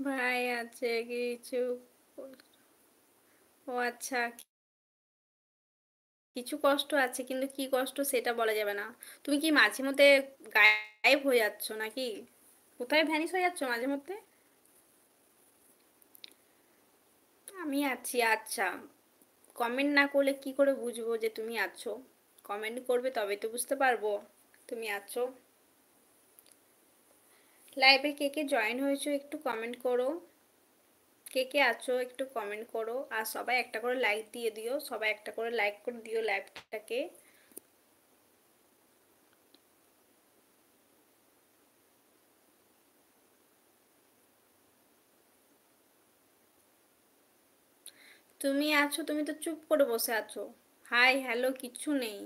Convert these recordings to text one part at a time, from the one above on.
ভাই আছে কিছু। ও আচ্ছা, কিছু কষ্ট আছে কিন্তু কি কষ্ট সেটা বলা যাবে না। তুমি কি মাঝে মধ্যে গায়েব হয়ে যাচ্ছ নাকি? কোথায় ভ্যানিশ হয়ে যাচ্ছ মাঝে মধ্যে? আমি আছি, আচ্ছা। কমেন্ট না করলে কি করে বুঝবো যে তুমি আছো? কমেন্ট করবে তবে তো বুঝতে পারবো তুমি আছো। লাইভে কে কে জয়েন হয়েছো একটু কমেন্ট করো। কে কে আছো একটু কমেন্ট করো, আর সবাই একটা করে লাইক দিয়ে দিও, সবাই একটা করে লাইক করে দিও লাইভটাকে। তুমি আছো, তুমি তো চুপ করে বসে আছো। হাই হ্যালো কিচ্ছু নেই।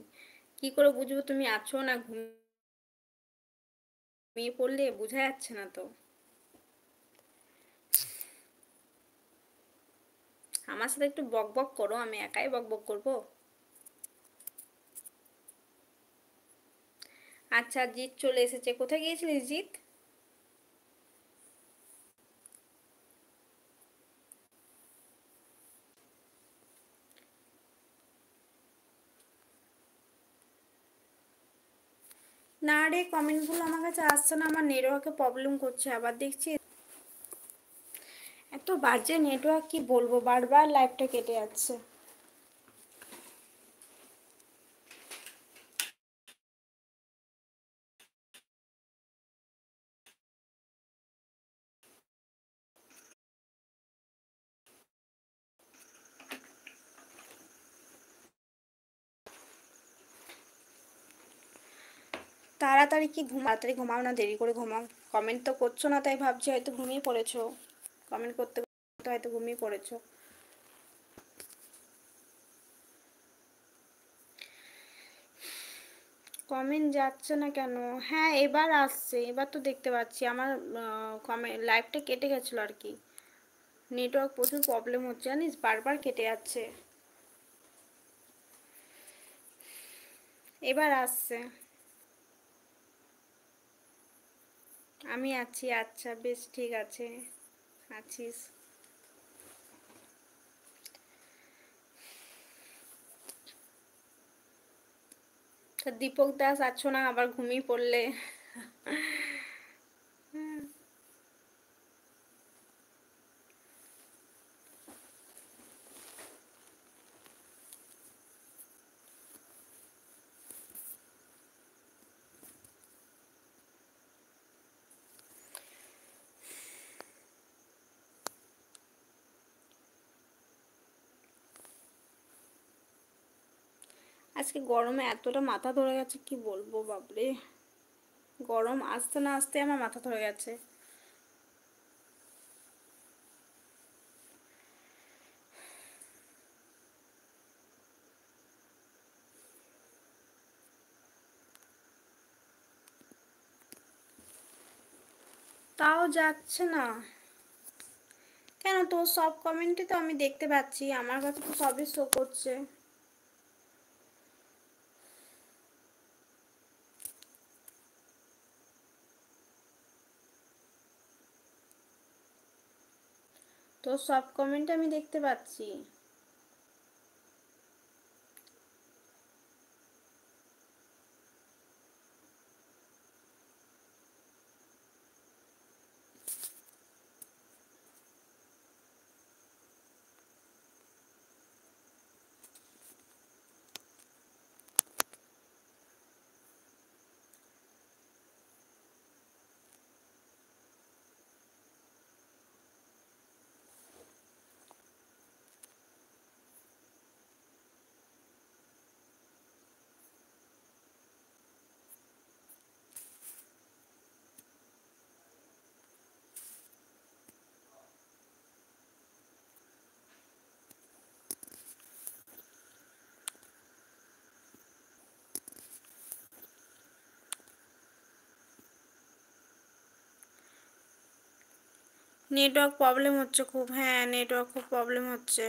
কি করে বুঝবো তুমি আছো না ঘুমিয়ে পড়লে? বোঝা যাচ্ছে না তো। আমার সাথে একটু বক বক করো, আমি একাই বক বক করবো? আচ্ছা, জিৎ চলে এসেছে। কোথায় গিয়েছিলিস জিৎ? না রে, কমেন্টগুলো আমার কাছে আসছে না, আমার নেটওয়ার্কে প্রবলেম করছে আবার দেখছি। এত বাজে নেটওয়ার্ক, কি বলবো, বারবার লাইভটা কেটে যাচ্ছে। তাড়াতাড়ি কি তাড়াতাড়ি ঘুমাও না দেরি করে ঘুমাও? কমেন্ট তো করছো না, তাই ভাবছি হয়তো ঘুমিয়ে পড়েছো। কমেন্ট করতে করতে হয়তো ঘুমিয়ে পড়েছো। কমেন্ট যাচ্ছে না কেন? হ্যাঁ এবার আসছে, এবার তো দেখতে পাচ্ছি। আমার কমেন্ট লাইভটা কেটে গেছিলো আর কি। নেটওয়ার্ক প্রচুর প্রবলেম হচ্ছে জানিস, বারবার কেটে যাচ্ছে। এবার আসছে। আমি আছি, আচ্ছা বেশ ঠিক আছে। আছিস? তা দীপক দাস আছো না, আবার ঘুমিয়ে পড়লে? আজকে গরমে এতটা মাথা ধরে গেছে কি বলবো বাবরে। গরম আসতে না আসতে আমার মাথা ধরে গেছে। তাও যাচ্ছে না কেন? তোর সব কমেন্টে তো আমি দেখতে পাচ্ছি, আমার কাছে তো সবই শো করছে। তোর সব কমেন্ট আমি দেখতে পাচ্ছি। নেটওয়ার্ক প্রবলেম হচ্ছে খুব, হ্যাঁ নেটওয়ার্ক খুব প্রবলেম হচ্ছে।